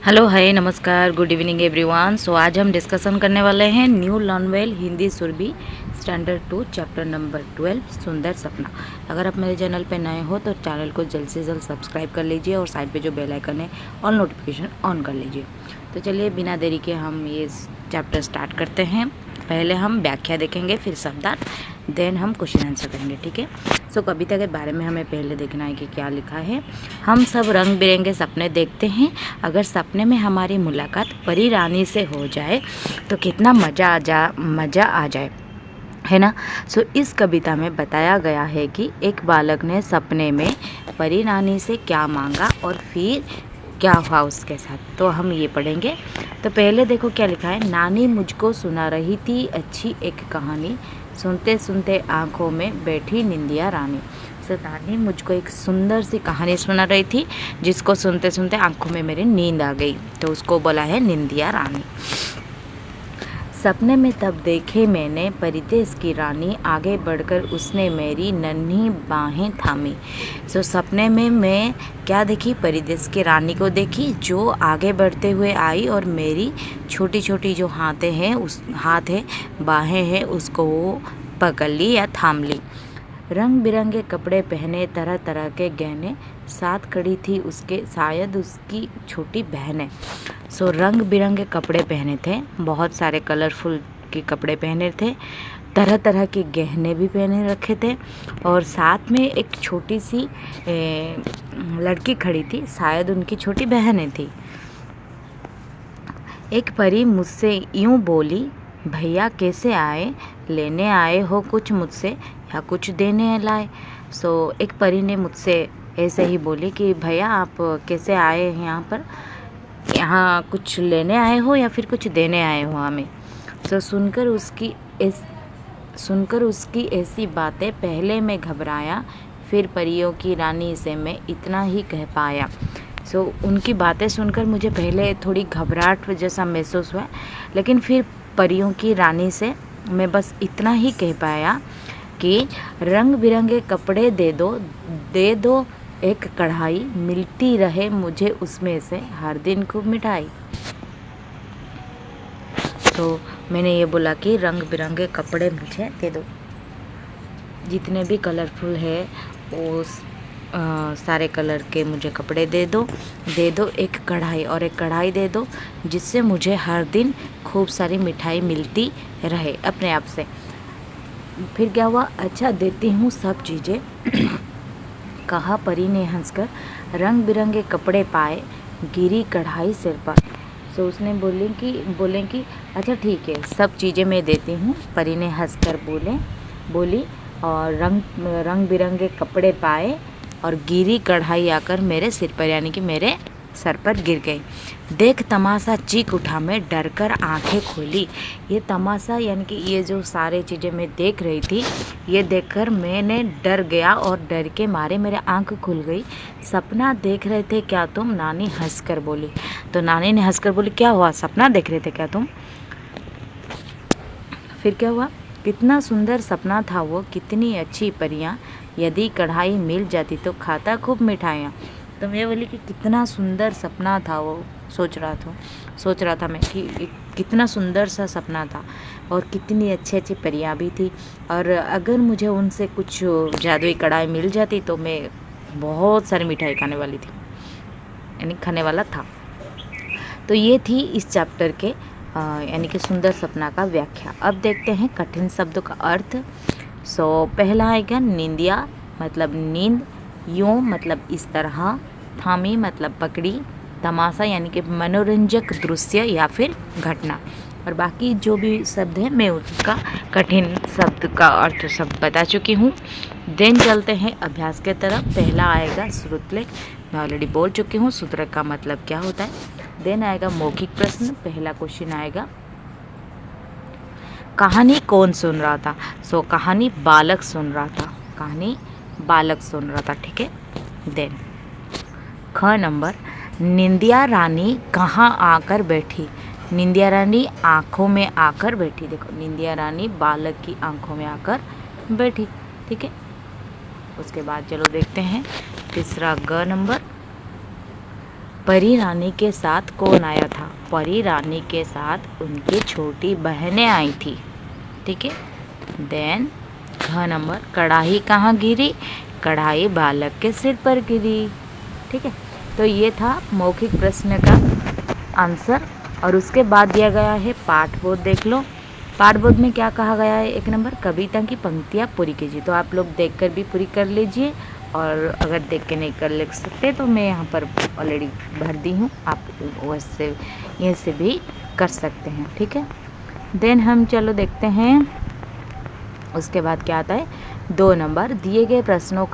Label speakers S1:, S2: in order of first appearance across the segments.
S1: Hello hi नमस्कार good evening everyone. सो आज हम डिस्कशन करने वाले हैं new learn well Hindi Surabhi standard 2 chapter number 12 Sundar सपना। अगर आप मेरे चैनल पे नए हो तो चैनल को जल्द से जल्द सब्सक्राइब कर लीजिए और साइड पे जो बेल आइकन है ऑल नोटिफिकेशन ऑन कर लीजिए। तो चलिए बिना देरी के हम ये चैप्टर स्टार्ट करते हैं। पहले हम व्याख्या देखेंगे, फिर शब्दार्थ, देन हम क्वेश्चन आंसर करेंगे, ठीक है। सो कविता के बारे में हमें पहले देखना है कि क्या लिखा है। हम सब रंग बिरंगे सपने देखते हैं। अगर सपने में हमारी मुलाकात परी रानी से हो जाए तो कितना मज़ा आ जाए, है ना। सो इस कविता में बताया गया है कि एक बालक ने सपने में परी रानी से क्या मांगा और फिर क्या हुआ उसके साथ। तो हम ये पढ़ेंगे। तो पहले देखो क्या लिखा है। नानी मुझको सुना रही थी अच्छी एक कहानी, सुनते सुनते आँखों में बैठी निंदिया रानी। तो नानी मुझको एक सुंदर सी कहानी सुना रही थी जिसको सुनते सुनते आँखों में मेरी नींद आ गई, तो उसको बोला है निंदिया रानी। सपने में तब देखे मैंने परिदेश की रानी, आगे बढ़कर उसने मेरी नन्ही बाहें थामी। सो सपने में मैं क्या देखी, परिदेश की रानी को देखी जो आगे बढ़ते हुए आई और मेरी छोटी छोटी जो हाथें हैं, उस हाथ है बाहें हैं, उसको वो पकड़ ली या थाम ली। रंग बिरंगे कपड़े पहने, तरह तरह के गहने, साथ खड़ी थी उसके शायद उसकी छोटी बहनें। सो रंग बिरंगे कपड़े पहने थे, बहुत सारे कलरफुल के कपड़े पहने थे, तरह तरह के गहने भी पहने रखे थे और साथ में एक छोटी सी लड़की खड़ी थी, शायद उनकी छोटी बहनें थी। एक परी मुझसे यूं बोली, भैया कैसे आए, लेने आए हो कुछ मुझसे या कुछ देने लाए। सो एक परी ने मुझसे ऐसे ही बोली कि भैया आप कैसे आए हैं यहाँ पर, यहाँ कुछ लेने आए हो या फिर कुछ देने आए हो हमें। सो सुनकर उसकी ऐसी बातें पहले मैं घबराया, फिर परियों की रानी से मैं इतना ही कह पाया। सो उनकी बातें सुनकर मुझे पहले थोड़ी घबराहट जैसा महसूस हुआ, लेकिन फिर परियों की रानी से मैं बस इतना ही कह पाया कि रंग बिरंगे कपड़े दे दो एक कढ़ाई, मिलती रहे मुझे उसमें से हर दिन खूब मिठाई। तो मैंने ये बोला कि रंग बिरंगे कपड़े मुझे दे दो, जितने भी कलरफुल है वो सारे कलर के मुझे कपड़े दे दो एक कढ़ाई, और एक कढ़ाई दे दो जिससे मुझे हर दिन खूब सारी मिठाई मिलती रहे अपने आप से। फिर क्या हुआ, अच्छा देती हूँ सब चीज़ें कहा परी ने हंसकर, रंग बिरंगे कपड़े पाए गिरी कढ़ाई सिर पर। तो उसने बोले कि अच्छा ठीक है सब चीज़ें मैं देती हूँ, परी ने हंसकर बोली और रंग बिरंगे कपड़े पाए और गिरी कढ़ाई आकर मेरे सिर पर, यानी कि मेरे सर पर गिर गई। देख तमाशा चीख उठा मैं डर कर आँखें खोली। ये तमाशा यानी कि ये जो सारे चीज़ें मैं देख रही थी, ये देखकर मैंने डर गया और डर के मारे मेरे आँख खुल गई। सपना देख रहे थे क्या तुम, नानी हंसकर बोली। तो नानी ने हंसकर बोली क्या हुआ, सपना देख रहे थे क्या तुम। फिर क्या हुआ, कितना सुंदर सपना था वो, कितनी अच्छी परियां, यदि कढ़ाई मिल जाती तो खाता खूब मिठाइयाँ। तो मैं बोली कि कितना सुंदर सपना था वो, सोच रहा था मैं कि कितना सुंदर सा सपना था और कितनी अच्छी अच्छी परियां भी थी, और अगर मुझे उनसे कुछ जादुई कढ़ाई मिल जाती तो मैं बहुत सारी मिठाई खाने वाली थी, यानी खाने वाला था। तो ये थी इस चैप्टर के यानी कि सुंदर सपना का व्याख्या। अब देखते हैं कठिन शब्दों का अर्थ। सो पहला आएगा निंदिया मतलब नींद, यूं मतलब इस तरह, थामी मतलब पकड़ी, तमाशा यानी कि मनोरंजक दृश्य या फिर घटना। और बाकी जो भी शब्द है मैं उसका कठिन शब्द का अर्थ सब बता चुकी हूँ। देन चलते हैं अभ्यास के तरफ। पहला आएगा श्रुतलेख, मैं ऑलरेडी बोल चुकी हूँ सूत्र का मतलब क्या होता है। देन आएगा मौखिक प्रश्न। पहला क्वेश्चन आएगा कहानी कौन सुन रहा था। सो कहानी बालक सुन रहा था, कहानी बालक सुन रहा था, ठीक है। देन ख नंबर, निंदिया रानी कहाँ आकर बैठी। निंदिया रानी आँखों में आकर बैठी। देखो निंदिया रानी बालक की आँखों में आकर बैठी, ठीक है। उसके बाद चलो देखते हैं तीसरा ग नंबर, परी रानी के साथ कौन आया था? परी रानी के साथ उनकी छोटी बहनें आई थी। ठीक है। देन घ नंबर, कढ़ाई कहाँ गिरी? कढ़ाई बालक के सिर पर गिरी। ठीक है। तो ये था मौखिक प्रश्न का आंसर। और उसके बाद दिया गया है पाठबोध। देख लो पाठबोध में क्या कहा गया है। एक नंबर, कविता की पंक्तियाँ पूरी कीजिए। तो आप लोग देखकर भी पूरी कर लीजिए, और अगर देख के नहीं कर लिख सकते तो मैं यहाँ पर ऑलरेडी भर दी हूँ, आप वैसे ये से भी कर सकते हैं। ठीक है। देन हम चलो देखते हैं उसके बाद क्या आता है। 2 नंबर, दिए गए प्रश्नों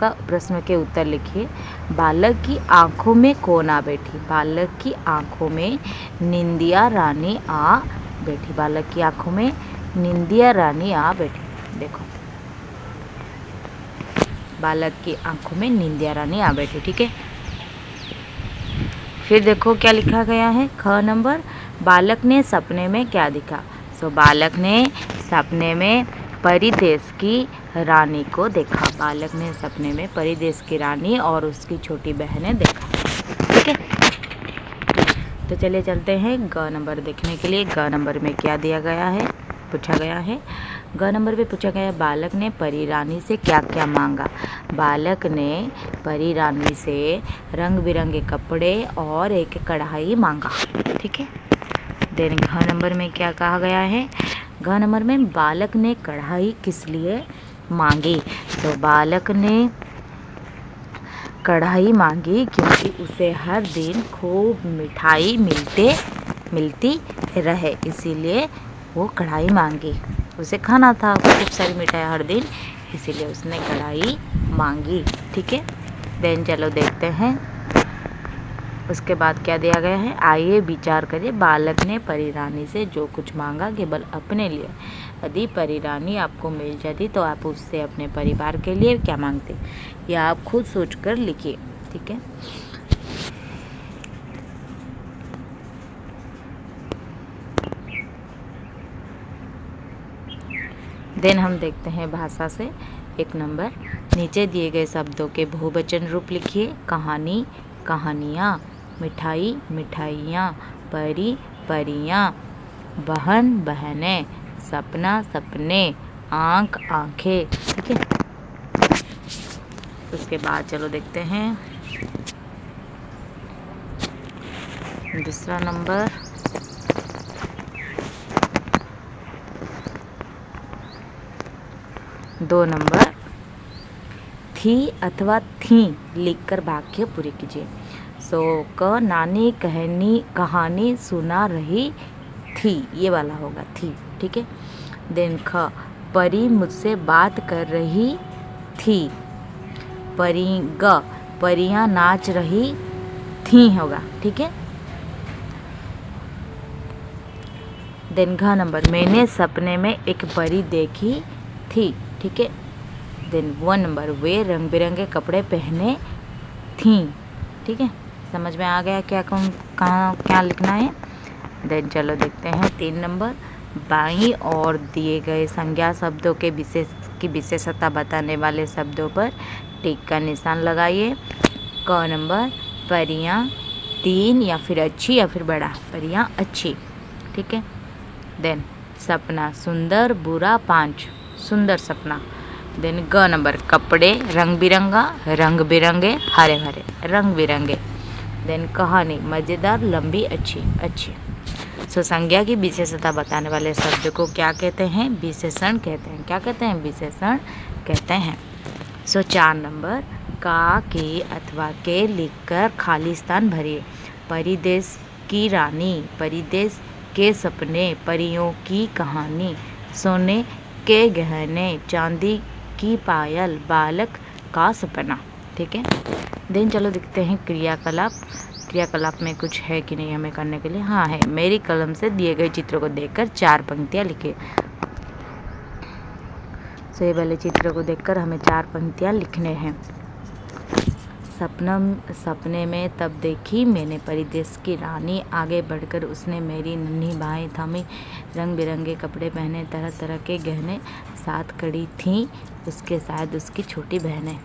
S1: के उत्तर लिखिए। बालक की आंखों में कौन आ बैठी? बालक की आंखों में निंदिया रानी आ बैठी। बालक की आंखों में निंदिया रानी आ बैठी। देखो बालक की आंखों में निंदिया रानी आ बैठी। ठीक है। फिर देखो क्या लिखा गया है। ख नंबर, बालक ने सपने में क्या देखा? सो बालक ने सपने में परिदेश की रानी को देखा। बालक ने सपने में परिदेश की रानी और उसकी छोटी बहनें देखा। ठीक है। तो चलिए चलते हैं ग नंबर देखने के लिए। ग नंबर में क्या दिया गया है, पूछा गया है। ग नंबर पे पूछा गया है, बालक ने परी रानी से क्या क्या मांगा? बालक ने परी रानी से रंग बिरंगे कपड़े और एक कढ़ाई मांगा। ठीक है। देन घ नंबर में क्या कहा गया है। घ नंबर में बालक ने कढ़ाई किस लिए मांगी? तो बालक ने कढ़ाई मांगी क्योंकि उसे हर दिन खूब मिठाई मिलती रहे, इसीलिए वो कढ़ाई मांगी। उसे खाना था खूब सारी मिठाई हर दिन, इसीलिए उसने कढ़ाई मांगी। ठीक है। देन चलो देखते हैं उसके बाद क्या दिया गया है। आइए विचार करिए। बालक ने परी रानी से जो कुछ मांगा केवल अपने लिए। यदि परी रानी आपको मिल जाती तो आप उससे अपने परिवार के लिए क्या मांगते, या आप खुद सोचकर लिखिए। ठीक है। देन हम देखते हैं भाषा से। 1 नंबर, नीचे दिए गए शब्दों के बहुवचन रूप लिखिए। कहानी, कहानियाँ, मिठाई, मिठाइयाँ, परी, परियाँ, बहन, बहनें, सपना, सपने, आँख, आँखें। ठीक है। उसके बाद चलो देखते हैं दूसरा नंबर। दो नंबर, थी अथवा थी लिखकर वाक्य पूरे कीजिए। सो क, नानी कहानी सुना रही थी, ये वाला होगा थी। ठीक है। देन ख, परी मुझसे बात कर रही थी। परियां नाच रही थी होगा। ठीक है। देन घ नंबर, मैंने सपने में एक परी देखी थी। ठीक है। देन 1 नंबर, वे रंग बिरंगे कपड़े पहने थीं। ठीक है। समझ में आ गया कहाँ क्या लिखना है। देन चलो देखते हैं 3 नंबर, बाईं और दिए गए संज्ञा शब्दों के विशेषता बताने वाले शब्दों पर टिक का निशान लगाइए। क नंबर, परियां 3 या फिर अच्छी या फिर बड़ा, परियां अच्छी। ठीक है। देन सपना, सुंदर, बुरा 5, सुंदर सपना। देन ग नंबर, कपड़े रंग बिरंगे, हरे भरे, रंग बिरंगे। देन कहानी, मज़ेदार, लंबी, अच्छी, अच्छी। सो संज्ञा की विशेषता बताने वाले शब्द को क्या कहते हैं? विशेषण कहते हैं। क्या कहते हैं? विशेषण कहते हैं। सो 4 नंबर, का, के अथवा के लिखकर खाली स्थान भरिए। परिदेश की रानी, परिदेश के सपने, परियों की कहानी, सोने के गहने, चांदी की पायल, बालक का सपना। ठीक है। देन चलो देखते हैं क्रियाकलाप में कुछ है कि नहीं हमें करने के लिए। हाँ है। मेरी कलम से दिए गए चित्रों को देखकर 4 पंक्तियाँ लिखिए। सो ये वाले चित्र को देखकर हमें 4 पंक्तियाँ लिखने हैं। सपने में तब देखी मैंने परिदेश की रानी, आगे बढ़कर उसने मेरी नन्ही बाहें थामी, रंग बिरंगे कपड़े पहने, तरह तरह के गहने, साथ खड़ी थीं उसके शायद उसकी छोटी बहनें।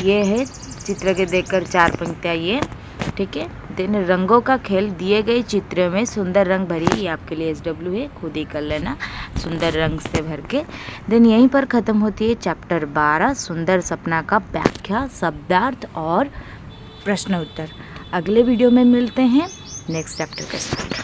S1: ये है चित्र के देखकर 4 पंक्तियाँ ये, ठीक है। देन रंगों का खेल, दिए गए चित्र में सुंदर रंग भरिए, ये आपके लिए SW है, खुद ही कर लेना सुंदर रंग से भर के। देन यहीं पर ख़त्म होती है चैप्टर 12 सुंदर सपना का व्याख्या, शब्दार्थ और प्रश्न उत्तर। अगले वीडियो में मिलते हैं नेक्स्ट चैप्टर के साथ।